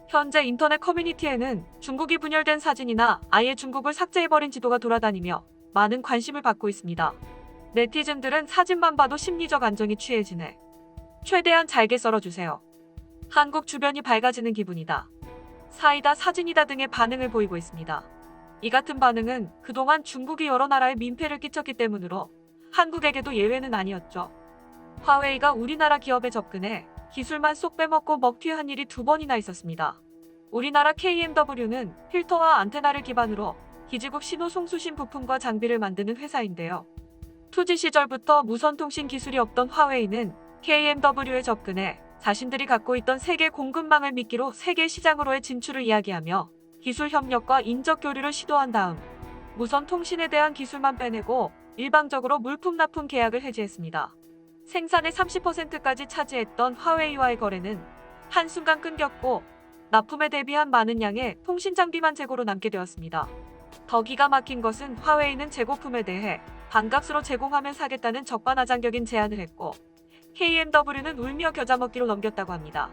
현재 인터넷 커뮤니티에는 중국이 분열된 사진이나 아예 중국을 삭제해버린 지도가 돌아다니며 많은 관심을 받고 있습니다. 네티즌들은 사진만 봐도 심리적 안정이 취해지네. 최대한 잘게 썰어주세요. 한국 주변이 밝아지는 기분이다. 사이다, 사진이다 등의 반응을 보이고 있습니다. 이 같은 반응은 그동안 중국이 여러 나라에 민폐를 끼쳤기 때문으로 한국에게도 예외는 아니었죠. 화웨이가 우리나라 기업에 접근해 기술만 쏙 빼먹고 먹튀한 일이 2번이나 있었습니다. 우리나라 KMW는 필터와 안테나를 기반으로 기지국 신호 송수신 부품과 장비를 만드는 회사인데요. 투지 시절부터 무선통신 기술이 없던 화웨이는 KMW에 접근해 자신들이 갖고 있던 세계 공급망을 미끼로 세계 시장으로의 진출을 이야기하며 기술 협력과 인적 교류를 시도한 다음 무선 통신에 대한 기술만 빼내고 일방적으로 물품 납품 계약을 해지했습니다. 생산의 30%까지 차지했던 화웨이와의 거래는 한순간 끊겼고 납품에 대비한 많은 양의 통신 장비만 재고로 남게 되었습니다. 더 기가 막힌 것은 화웨이는 재고품에 대해 반값으로 제공하면 사겠다는 적반하장격인 제안을 했고 KMW는 울며 겨자 먹기로 넘겼다고 합니다.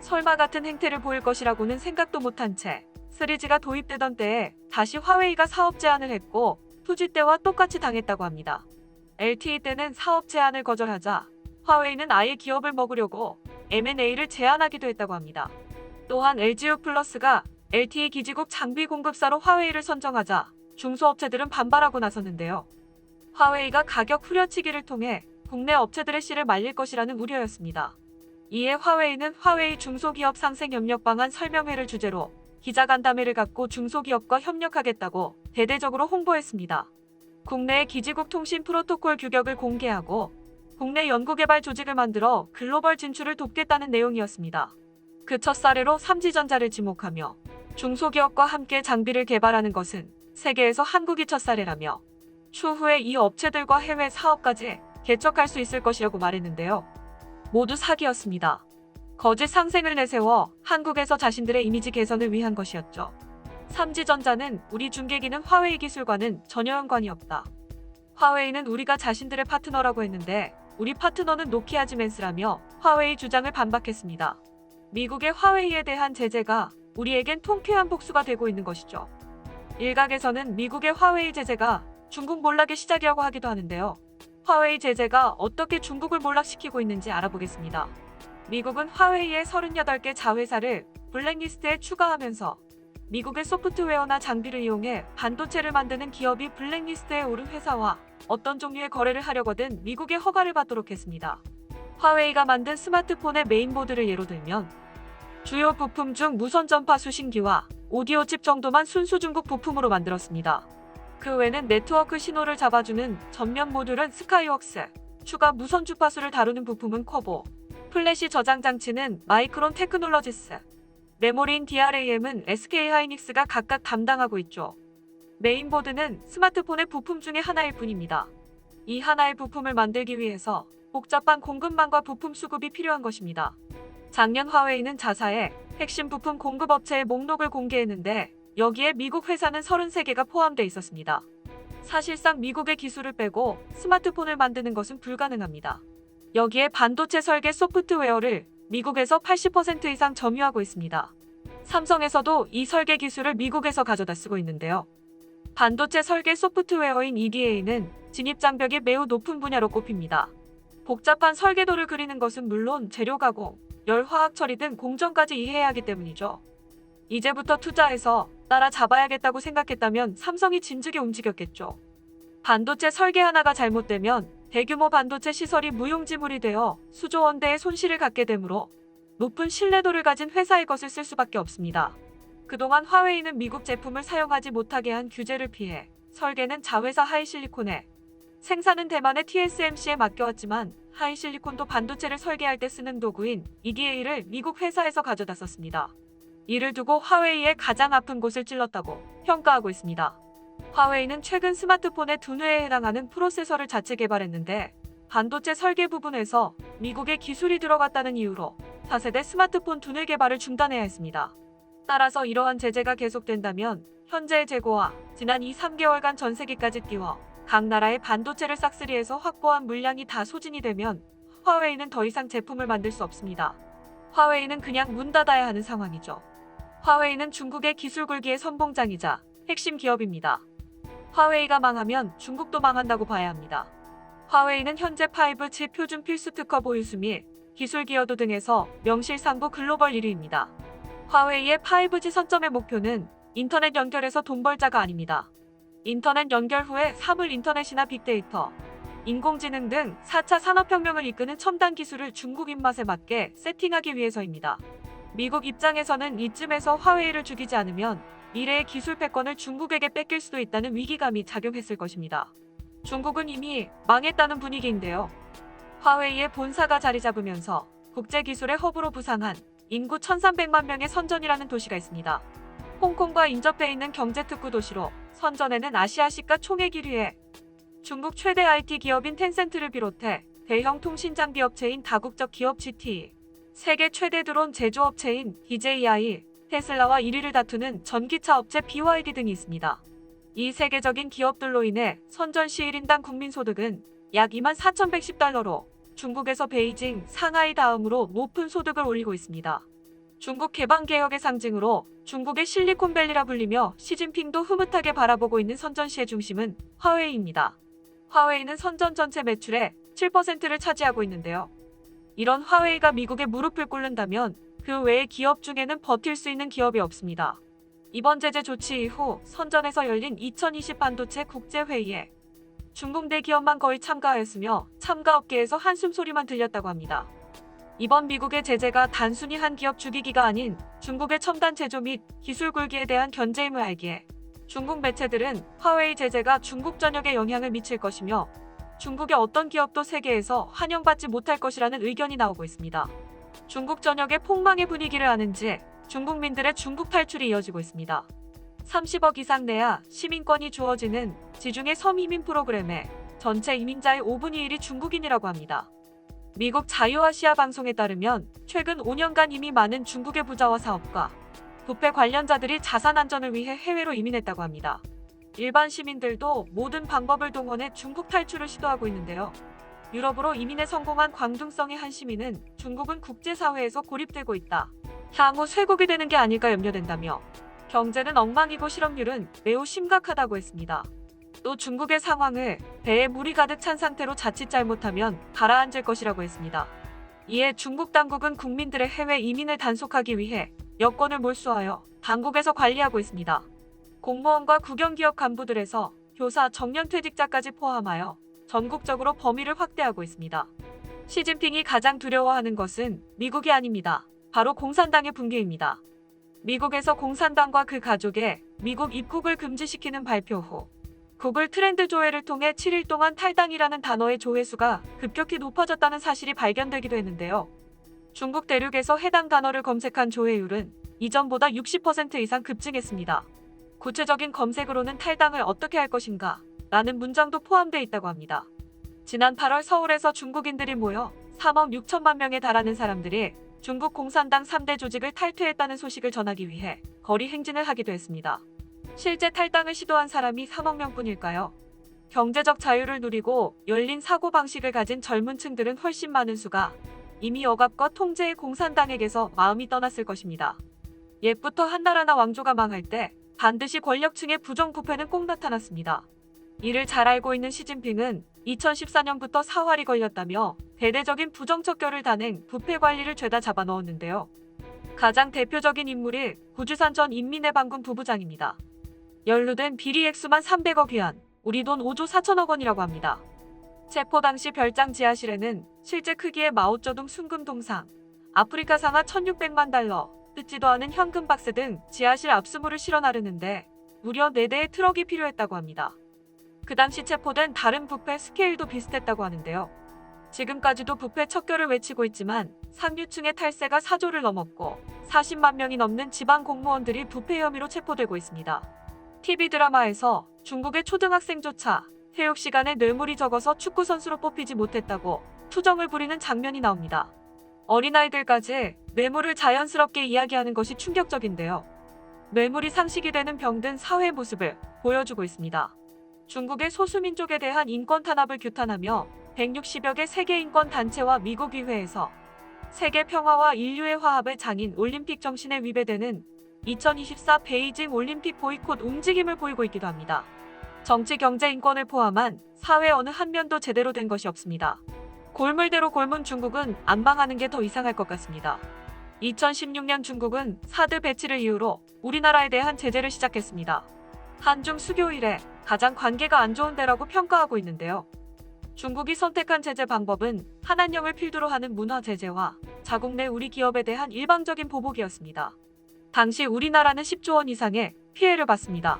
설마 같은 행태를 보일 것이라고는 생각도 못한 채 3G가 도입되던 때에 다시 화웨이가 사업 제안을 했고 2G 때와 똑같이 당했다고 합니다. LTE 때는 사업 제안을 거절하자 화웨이는 아예 기업을 먹으려고 M&A를 제안하기도 했다고 합니다. 또한 LGU+가 LTE 기지국 장비 공급사로 화웨이를 선정하자 중소업체들은 반발하고 나섰는데요. 화웨이가 가격 후려치기를 통해 국내 업체들의 씨를 말릴 것이라는 우려였습니다. 이에 화웨이는 화웨이 중소기업 상생 협력 방안 설명회를 주제로 기자간담회를 갖고 중소기업과 협력하겠다고 대대적으로 홍보했습니다. 국내의 기지국 통신 프로토콜 규격을 공개하고 국내 연구개발 조직을 만들어 글로벌 진출을 돕겠다는 내용이었습니다. 그 첫 사례로 삼지전자를 지목하며 중소기업과 함께 장비를 개발하는 것은 세계에서 한국이 첫 사례라며 추후에 이 업체들과 해외 사업까지 개척할 수 있을 것이라고 말했는데요. 모두 사기였습니다. 거짓 상생을 내세워 한국에서 자신들의 이미지 개선을 위한 것이었죠. 삼지전자는 우리 중계기는 화웨이 기술과는 전혀 연관이 없다. 화웨이는 우리가 자신들의 파트너라고 했는데 우리 파트너는 노키아 지멘스라며 화웨이 주장을 반박했습니다. 미국의 화웨이에 대한 제재가 우리에겐 통쾌한 복수가 되고 있는 것이죠. 일각에서는 미국의 화웨이 제재가 중국 몰락의 시작이라고 하기도 하는데요. 화웨이 제재가 어떻게 중국을 몰락시키고 있는지 알아보겠습니다. 미국은 화웨이의 38개 자회사를 블랙리스트에 추가하면서 미국의 소프트웨어나 장비를 이용해 반도체를 만드는 기업이 블랙리스트에 오른 회사와 어떤 종류의 거래를 하려거든 미국의 허가를 받도록 했습니다. 화웨이가 만든 스마트폰의 메인보드를 예로 들면 주요 부품 중 무선 전파 수신기와 오디오 칩 정도만 순수 중국 부품으로 만들었습니다. 그 외는 네트워크 신호를 잡아주는 전면 모듈은 스카이웍스, 추가 무선 주파수를 다루는 부품은 쿼보, 플래시 저장 장치는 마이크론 테크놀로지스, 메모리인 DRAM은 SK하이닉스가 각각 담당하고 있죠. 메인보드는 스마트폰의 부품 중에 하나일 뿐입니다. 이 하나의 부품을 만들기 위해서 복잡한 공급망과 부품 수급이 필요한 것입니다. 작년 화웨이는 자사의 핵심 부품 공급업체의 목록을 공개했는데 여기에 미국 회사는 33개가 포함되어 있었습니다. 사실상 미국의 기술을 빼고 스마트폰을 만드는 것은 불가능합니다. 여기에 반도체 설계 소프트웨어를 미국에서 80% 이상 점유하고 있습니다. 삼성에서도 이 설계 기술을 미국에서 가져다 쓰고 있는데요. 반도체 설계 소프트웨어인 EDA는 진입장벽이 매우 높은 분야로 꼽힙니다. 복잡한 설계도를 그리는 것은 물론 재료 가공, 열 화학 처리 등 공정까지 이해해야 하기 때문이죠. 이제부터 투자해서 따라잡아야겠다고 생각했다면 삼성이 진즉에 움직였겠죠. 반도체 설계 하나가 잘못되면 대규모 반도체 시설이 무용지물이 되어 수조 원대의 손실을 갖게 되므로 높은 신뢰도를 가진 회사의 것을 쓸 수밖에 없습니다. 그동안 화웨이는 미국 제품을 사용하지 못하게 한 규제를 피해 설계는 자회사 하이실리콘에, 생산은 대만의 TSMC에 맡겨왔지만 하이실리콘도 반도체를 설계할 때 쓰는 도구인 EDA를 미국 회사에서 가져다 썼습니다. 이를 두고 화웨이의 가장 아픈 곳을 찔렀다고 평가하고 있습니다. 화웨이는 최근 스마트폰의 두뇌에 해당하는 프로세서를 자체 개발했는데 반도체 설계 부분에서 미국의 기술이 들어갔다는 이유로 4세대 스마트폰 두뇌 개발을 중단해야 했습니다. 따라서 이러한 제재가 계속된다면 현재의 재고와 지난 2-3개월간 전 세계까지 띄워 각 나라의 반도체를 싹쓸이해서 확보한 물량이 다 소진이 되면 화웨이는 더 이상 제품을 만들 수 없습니다. 화웨이는 그냥 문 닫아야 하는 상황이죠. 화웨이는 중국의 기술 굴기의 선봉장이자 핵심 기업입니다. 화웨이가 망하면 중국도 망한다고 봐야 합니다. 화웨이는 현재 5G 표준 필수 특허 보유수 및 기술 기여도 등에서 명실상부 글로벌 1위입니다. 화웨이의 5G 선점의 목표는 인터넷 연결에서 돈 벌자가 아닙니다. 인터넷 연결 후에 사물 인터넷이나 빅데이터, 인공지능 등 4차 산업혁명을 이끄는 첨단 기술을 중국 입맛에 맞게 세팅하기 위해서입니다. 미국 입장에서는 이쯤에서 화웨이를 죽이지 않으면 미래의 기술 패권을 중국에게 뺏길 수도 있다는 위기감이 작용했을 것입니다. 중국은 이미 망했다는 분위기인데요. 화웨이의 본사가 자리 잡으면서 국제기술의 허브로 부상한 인구 1300만 명의 선전이라는 도시가 있습니다. 홍콩과 인접해 있는 경제특구 도시로 선전에는 아시아 시가 총액 1위에 중국 최대 IT 기업인 텐센트를 비롯해 대형 통신장비 업체인 다국적 기업 GTE, 세계 최대 드론 제조업체인 DJI, 테슬라와 1위를 다투는 전기차 업체 BYD 등이 있습니다. 이 세계적인 기업들로 인해 선전 시 1인당 국민소득은 약 24,110달러로 중국에서 베이징, 상하이 다음으로 높은 소득을 올리고 있습니다. 중국 개방개혁의 상징으로 중국의 실리콘밸리라 불리며 시진핑도 흐뭇하게 바라보고 있는 선전시의 중심은 화웨이입니다. 화웨이는 선전 전체 매출의 7%를 차지하고 있는데요. 이런 화웨이가 미국에 무릎을 꿇는다면 그 외의 기업 중에는 버틸 수 있는 기업이 없습니다. 이번 제재 조치 이후 선전에서 열린 2020 반도체 국제회의에 중국 내 기업만 거의 참가하였으며 참가업계에서 한숨소리만 들렸다고 합니다. 이번 미국의 제재가 단순히 한 기업 죽이기가 아닌 중국의 첨단 제조 및 기술 굴기에 대한 견제임을 알기에 중국 매체들은 화웨이 제재가 중국 전역에 영향을 미칠 것이며 중국의 어떤 기업도 세계에서 환영받지 못할 것이라는 의견이 나오고 있습니다. 중국 전역의 폭망의 분위기를 아는지 중국민들의 중국 탈출이 이어지고 있습니다. 30억 이상 내야 시민권이 주어지는 지중해 섬이민 프로그램에 전체 이민자의 5분의 1이 중국인이라고 합니다. 미국 자유아시아 방송에 따르면 최근 5년간 이미 많은 중국의 부자와 사업가, 부패 관련자들이 자산 안전을 위해 해외로 이민했다고 합니다. 일반 시민들도 모든 방법을 동원해 중국 탈출을 시도하고 있는데요. 유럽으로 이민에 성공한 광둥성의 한 시민은 중국은 국제사회에서 고립되고 있다. 향후 쇠국이 되는 게 아닐까 염려된다며 경제는 엉망이고 실업률은 매우 심각하다고 했습니다. 또 중국의 상황을 배에 물이 가득 찬 상태로 자칫 잘못하면 가라앉을 것이라고 했습니다. 이에 중국 당국은 국민들의 해외 이민을 단속하기 위해 여권을 몰수하여 당국에서 관리하고 있습니다. 공무원과 국영기업 간부들에서 교사, 정년퇴직자까지 포함하여 전국적으로 범위를 확대하고 있습니다. 시진핑이 가장 두려워하는 것은 미국이 아닙니다. 바로 공산당의 붕괴입니다. 미국에서 공산당과 그 가족의 미국 입국을 금지시키는 발표 후 구글 트렌드 조회를 통해 7일 동안 탈당이라는 단어의 조회수가 급격히 높아졌다는 사실이 발견되기도 했는데요. 중국 대륙에서 해당 단어를 검색한 조회율은 이전보다 60% 이상 급증했습니다. 구체적인 검색으로는 탈당을 어떻게 할 것인가? 라는 문장도 포함되어 있다고 합니다. 지난 8월 서울에서 중국인들이 모여 3억 6천만 명에 달하는 사람들이 중국 공산당 3대 조직을 탈퇴했다는 소식을 전하기 위해 거리 행진을 하기도 했습니다. 실제 탈당을 시도한 사람이 3억 명뿐일까요? 경제적 자유를 누리고 열린 사고방식을 가진 젊은 층들은 훨씬 많은 수가 이미 억압과 통제의 공산당에게서 마음이 떠났을 것입니다. 옛부터 한나라나 왕조가 망할 때 반드시 권력층의 부정부패는 꼭 나타났습니다. 이를 잘 알고 있는 시진핑은 2014년부터 사활이 걸렸다며 대대적인 부정척결을 단행 부패 관리를 죄다 잡아넣었는데요. 가장 대표적인 인물이 구주산 전 인민해방군 부부장입니다. 연루된 비리 액수만 300억 위안, 우리 돈 5조 4천억 원이라고 합니다. 체포 당시 별장 지하실에는 실제 크기의 마오쩌둥 순금 동상, 아프리카 상하 1600만 달러, 뜯지도 않은 현금 박스 등 지하실 압수물을 실어 나르는데 무려 4대의 트럭이 필요했다고 합니다. 그 당시 체포된 다른 부패 스케일도 비슷했다고 하는데요. 지금까지도 부패 척결을 외치고 있지만 상류층의 탈세가 4조를 넘었고 40만 명이 넘는 지방 공무원들이 부패 혐의로 체포되고 있습니다. TV 드라마에서 중국의 초등학생조차 체육 시간에 뇌물이 적어서 축구선수로 뽑히지 못했다고 투정을 부리는 장면이 나옵니다. 어린아이들까지 뇌물을 자연스럽게 이야기하는 것이 충격적인데요. 뇌물이 상식이 되는 병든 사회의 모습을 보여주고 있습니다. 중국의 소수민족에 대한 인권 탄압을 규탄하며 160여 개 세계 인권 단체와 미국 의회에서 세계 평화와 인류의 화합의 장인 올림픽 정신에 위배되는 2024 베이징 올림픽 보이콧 움직임을 보이고 있기도 합니다. 정치, 경제, 인권을 포함한 사회 어느 한 면도 제대로 된 것이 없습니다. 골물대로 골문 중국은 안 망하는 게 더 이상할 것 같습니다. 2016년 중국은 사드 배치를 이유로 우리나라에 대한 제재를 시작했습니다. 한중 수교 이래 가장 관계가 안 좋은 데라고 평가하고 있는데요. 중국이 선택한 제재 방법은 한한령을 필두로 하는 문화 제재와 자국 내 우리 기업에 대한 일방적인 보복이었습니다. 당시 우리나라는 10조 원 이상의 피해를 봤습니다.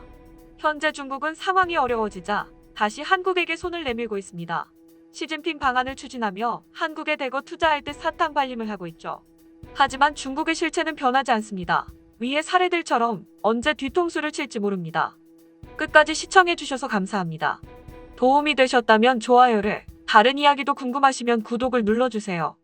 현재 중국은 상황이 어려워지자 다시 한국에게 손을 내밀고 있습니다. 시진핑 방안을 추진하며 한국에 대거 투자할 듯 사탕 발림을 하고 있죠. 하지만 중국의 실체는 변하지 않습니다. 위의 사례들처럼 언제 뒤통수를 칠지 모릅니다. 끝까지 시청해주셔서 감사합니다. 도움이 되셨다면 좋아요를, 다른 이야기도 궁금하시면 구독을 눌러주세요.